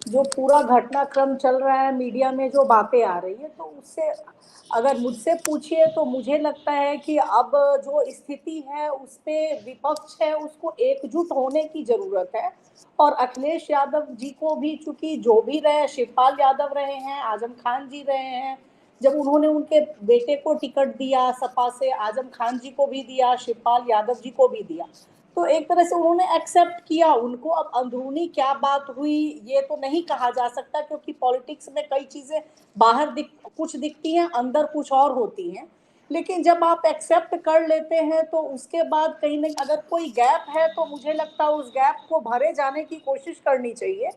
जो पूरा घटनाक्रम चल रहा है मीडिया में, जो बातें आ रही है, तो उससे अगर मुझसे पूछिए तो मुझे लगता है कि अब जो स्थिति है उस पे विपक्ष है उसको एकजुट होने की जरूरत है। और अखिलेश यादव जी को भी, चूंकि जो भी रहे, शिवपाल यादव रहे हैं, आजम खान जी रहे हैं, जब उन्होंने उनके बेटे को टिकट दिया सपा से, आजम खान जी को भी दिया, शिवपाल यादव जी को भी दिया, तो एक तरह से उन्होंने एक्सेप्ट किया उनको। अब अंदरूनी क्या बात हुई ये तो नहीं कहा जा सकता, क्योंकि पॉलिटिक्स में कई चीजें बाहर कुछ दिखती हैं, अंदर कुछ और होती हैं। लेकिन जब आप एक्सेप्ट कर लेते हैं तो उसके बाद कहीं ना अगर कोई गैप है तो मुझे लगता है उस गैप को भरे जाने की कोशिश करनी चाहिए।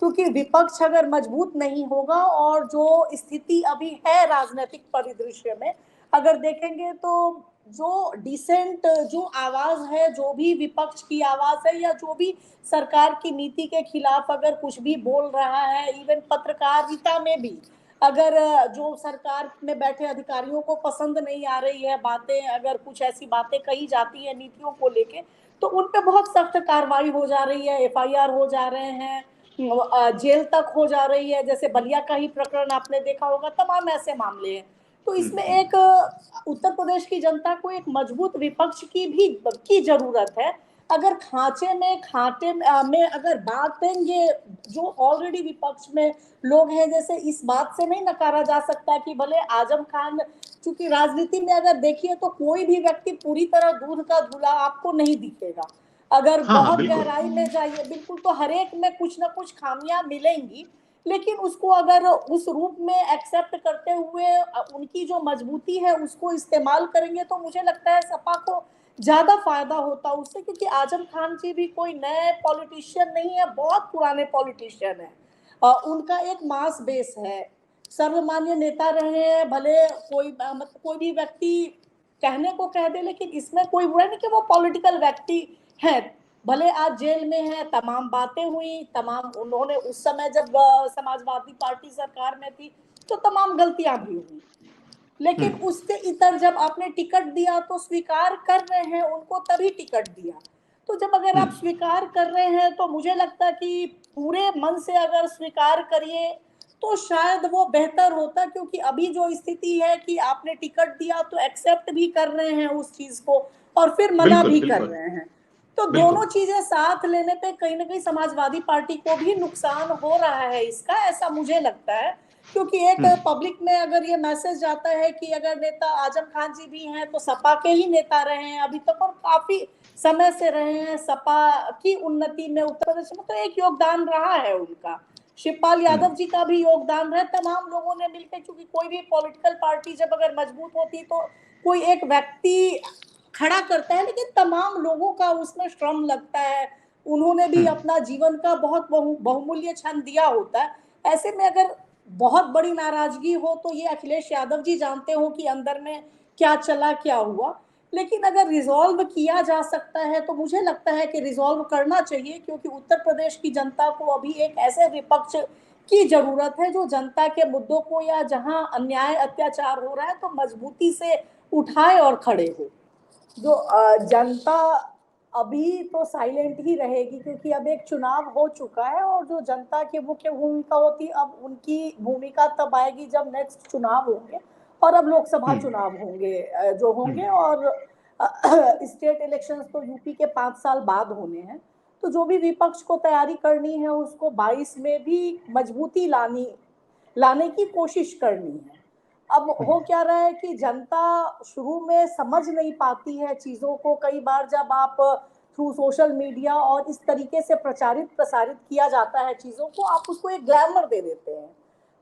क्योंकि विपक्ष अगर मजबूत नहीं होगा, और जो स्थिति अभी है राजनीतिक परिदृश्य में अगर देखेंगे, तो जो डिसेंट जो आवाज है, जो भी विपक्ष की आवाज है, या जो भी सरकार की नीति के खिलाफ अगर कुछ भी बोल रहा है, इवन पत्रकारिता में भी अगर जो सरकार में बैठे अधिकारियों को पसंद नहीं आ रही है बातें, अगर कुछ ऐसी बातें कही जाती है नीतियों को लेके, तो उन पे बहुत सख्त कार्रवाई हो जा रही है, एफआईआर हो जा रहे हैं, जेल तक हो जा रही है। जैसे बलिया का ही प्रकरण आपने देखा होगा, तमाम ऐसे मामले हैं। तो इसमें एक उत्तर प्रदेश की जनता को एक मजबूत विपक्ष की भी की जरूरत है। अगर खांचे में खाते में अगर बांटेंगे जो ऑलरेडी विपक्ष में लोग हैं, जैसे इस बात से नहीं नकारा जा सकता कि भले आजम खान, चूंकि राजनीति में अगर देखिए तो कोई भी व्यक्ति पूरी तरह दूध का धुला आपको नहीं दिखेगा। अगर हाँ हाँ, बहुत बिल्कुल। गहराई में जाइए बिल्कुल, तो हर एक में कुछ ना कुछ खामियां मिलेंगी। लेकिन उसको अगर उस रूप में एक्सेप्ट करते हुए उनकी जो मजबूती है उसको इस्तेमाल करेंगे, तो मुझे लगता है सपा को ज्यादा फायदा होता उससे। क्योंकि आजम खान जी भी कोई नए पॉलिटिशियन नहीं है, बहुत पुराने पॉलिटिशियन है। उनका एक मास बेस है, सर्वमान्य नेता रहे हैं। भले कोई मतलब कोई भी व्यक्ति कहने को कह दे, लेकिन इसमें कोई बुरा नहीं कि वो पॉलिटिकल व्यक्ति हैं। भले आज जेल में है, तमाम बातें हुई, तमाम उन्होंने उस समय जब समाजवादी पार्टी सरकार में थी तो तमाम गलतियां भी हुई। लेकिन हम्म। उसके इतर जब आपने टिकट दिया तो स्वीकार कर रहे हैं उनको, तभी टिकट दिया। तो जब अगर आप हम्म। स्वीकार कर रहे हैं तो मुझे लगता कि पूरे मन से अगर स्वीकार करिए तो शायद वो बेहतर होता। क्योंकि अभी जो स्थिति है कि आपने टिकट दिया तो एक्सेप्ट भी कर रहे हैं उस चीज को, और फिर मना बिल्कुल भी कर बिल्कुल रहे हैं। तो दोनों बिल्कुल। चीजें साथ लेने पे कहीं ना कहीं समाजवादी पार्टी को भी नुकसान हो रहा है इसका, ऐसा मुझे लगता है। क्योंकि एक हम्म। पब्लिक में अगर ये मैसेज जाता है कि अगर नेता आजम खान जी भी हैं तो सपा के ही नेता रहे हैं अभी तक, और काफी समय से रहे हैं, सपा की उन्नति में उत्तर प्रदेश में तो एक योगदान रहा है उनका। शिवपाल हम्म। यादव जी का भी योगदान रहा, तमाम लोगों ने मिलकर, क्योंकि कोई भी पॉलिटिकल पार्टी जब अगर मजबूत होती तो कोई एक व्यक्ति खड़ा करता है, लेकिन तमाम लोगों का उसमें श्रम लगता है। उन्होंने भी हम्म। अपना जीवन का बहुत बहुमूल्य क्षण दिया होता है। ऐसे में अगर बहुत बड़ी नाराजगी हो तो ये अखिलेश यादव जी जानते हो कि अंदर में क्या चला क्या हुआ। लेकिन अगर रिजॉल्व किया जा सकता है तो मुझे लगता है कि रिजॉल्व करना चाहिए। क्योंकि उत्तर प्रदेश की जनता को अभी एक ऐसे विपक्ष की जरूरत है जो जनता के मुद्दों को, या जहां अन्याय अत्याचार हो रहा है तो मजबूती से उठाए और खड़े हो। जो जनता अभी तो साइलेंट ही रहेगी, क्योंकि अब एक चुनाव हो चुका है, और जो जनता की मुख्य भूमिका होती अब उनकी भूमिका तब आएगी जब नेक्स्ट चुनाव होंगे। और अब लोकसभा हम्म। चुनाव होंगे जो होंगे, हम्म। और स्टेट इलेक्शंस तो यूपी के 5 साल बाद होने हैं। तो जो भी विपक्ष को तैयारी करनी है उसको 22 में भी मजबूती लाने की कोशिश करनी है। अब हो क्या रहा है कि जनता शुरू में समझ नहीं पाती है चीजों को। कई बार जब आप थ्रू सोशल मीडिया और इस तरीके से प्रचारित प्रसारित किया जाता है चीजों को, आप उसको एक ग्लैमर दे देते हैं।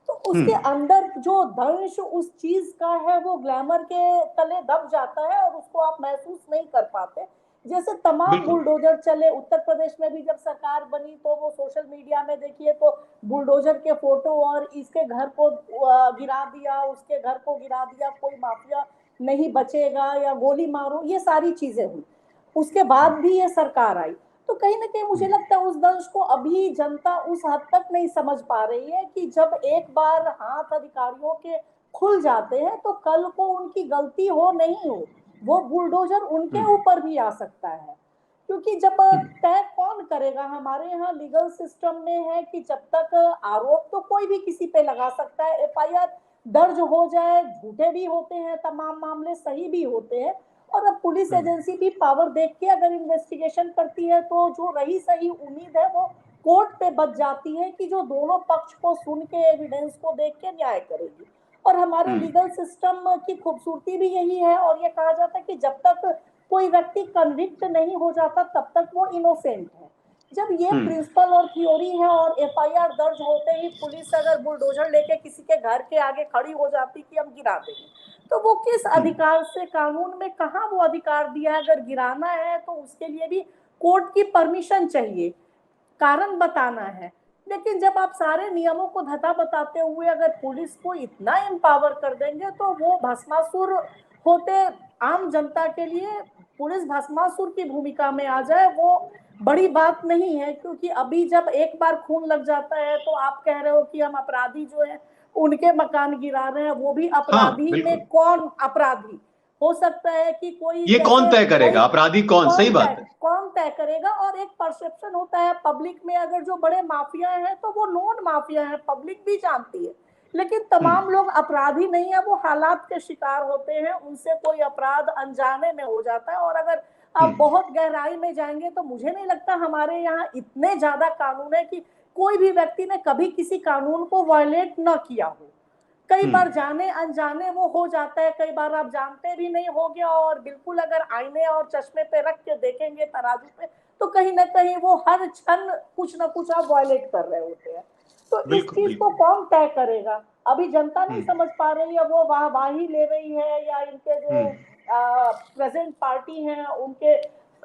तो उसके हम्म। अंदर जो दंश उस चीज का है वो ग्लैमर के तले दब जाता है, और उसको आप महसूस नहीं कर पाते। जैसे तमाम बिल्कुल। बुलडोजर चले उत्तर प्रदेश में भी, जब सरकार बनी तो वो सोशल मीडिया में देखिए तो बुलडोजर के फोटो, और इसके घर को गिरा दिया, उसके घर को गिरा दिया, कोई माफिया नहीं बचेगा, या गोली मारो, ये सारी चीजें हुई। उसके बाद हम्म। भी ये सरकार आई। तो कहीं ना कहीं मुझे हम्म। लगता है उस दंश को अभी जनता उस हद तक नहीं समझ पा रही है कि जब एक बार हाथ अधिकारियों के खुल जाते हैं तो कल को उनकी गलती हो नहीं हो, वो बुलडोजर उनके हम्म। ऊपर भी आ सकता है। क्योंकि जब तय कौन करेगा? हमारे यहाँ लीगल सिस्टम में है कि जब तक आरोप तो कोई भी किसी पे लगा सकता है, एफआईआर दर्ज हो जाए, झूठे भी होते हैं तमाम मामले, सही भी होते हैं, और अब पुलिस एजेंसी भी पावर देख के अगर इन्वेस्टिगेशन करती है तो जो रही सही उम्मीद है वो कोर्ट पे बच जाती है कि जो दोनों पक्ष को सुन के एविडेंस को देख के न्याय करेगी। और हमारे लीगल सिस्टम की खूबसूरती भी यही है, और ये कहा जाता है कि जब तक कोई व्यक्ति कन्विक्ट नहीं हो जाता तब तक वो इनोसेंट है। जब ये प्रिंसिपल और थ्योरी है और एफआईआर दर्ज होते ही पुलिस अगर बुलडोजर लेके किसी के घर के आगे खड़ी हो जाती कि हम गिरा देंगे, तो वो किस अधिकार से, कानून में कहाँ वो अधिकार दिया है? अगर गिराना है तो उसके लिए भी कोर्ट की परमिशन चाहिए, कारण बताना है। लेकिन जब आप सारे नियमों को धता बताते हुए अगर पुलिस को इतना एम्पावर कर देंगे तो वो भस्मासुर होते आम जनता के लिए पुलिस भस्मासुर की भूमिका में आ जाए, वो बड़ी बात नहीं है। क्योंकि अभी जब एक बार खून लग जाता है तो आप कह रहे हो कि हम अपराधी जो है उनके मकान गिरा रहे हैं, वो भी हाँ अपराधी में बिल्कुल। कौन अपराधी हो सकता है कि कोई, ये कौन जैसे तय वही करेगा अपराधी कौन? सही बात है। कौन तय करेगा? और एक परसेप्शन होता है पब्लिक में, अगर जो बड़े माफिया हैं तो वो नोन माफिया हैं, पब्लिक भी जानती है, लेकिन तमाम लोग अपराधी नहीं है, वो हालात के शिकार होते हैं, उनसे कोई अपराध अनजाने में हो जाता है। और अगर आप बहुत गहराई में जाएंगे तो मुझे नहीं लगता हमारे यहाँ इतने ज्यादा कानून है कि कोई भी व्यक्ति ने कभी किसी कानून को वायलेट न किया हो। कई बार जाने अनजाने वो हो जाता है, कई बार आप जानते भी नहीं होगे, और बिल्कुल अगर आईने और चश्मे पे रख के देखेंगे तराजू पे तो कहीं ना कहीं वो हर क्षण कुछ ना कुछ आप वायलेट कर रहे होते हैं। तो इस बिल्कुल चीज को बिल्कुल। कौन तय करेगा? अभी जनता नहीं समझ पा रही है, वो वाहवाही ले रही है, या इनके जो प्रेजेंट पार्टी हैं उनके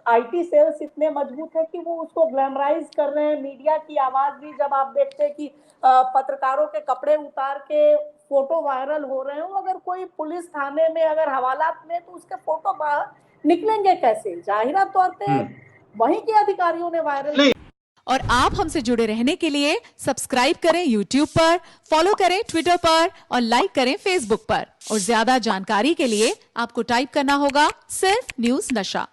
आईटी सेल्स इतने मजबूत है कि वो उसको ग्लैमराइज कर रहे हैं। मीडिया की आवाज भी जब आप देखते हैं कि पत्रकारों के कपड़े उतार के फोटो वायरल हो रहे हो, अगर कोई पुलिस थाने में अगर हवालात में, तो उसके फोटो बाहर निकलेंगे कैसे? जाहिरा तौर पे वहीं के अधिकारियों ने वायरल किया। और आप हमसे जुड़े रहने के लिए सब्सक्राइब करें YouTube पर, फॉलो करें ट्विटर पर और लाइक करें Facebook पर। और ज्यादा जानकारी के लिए आपको टाइप करना होगा सिर्फ न्यूज नशा।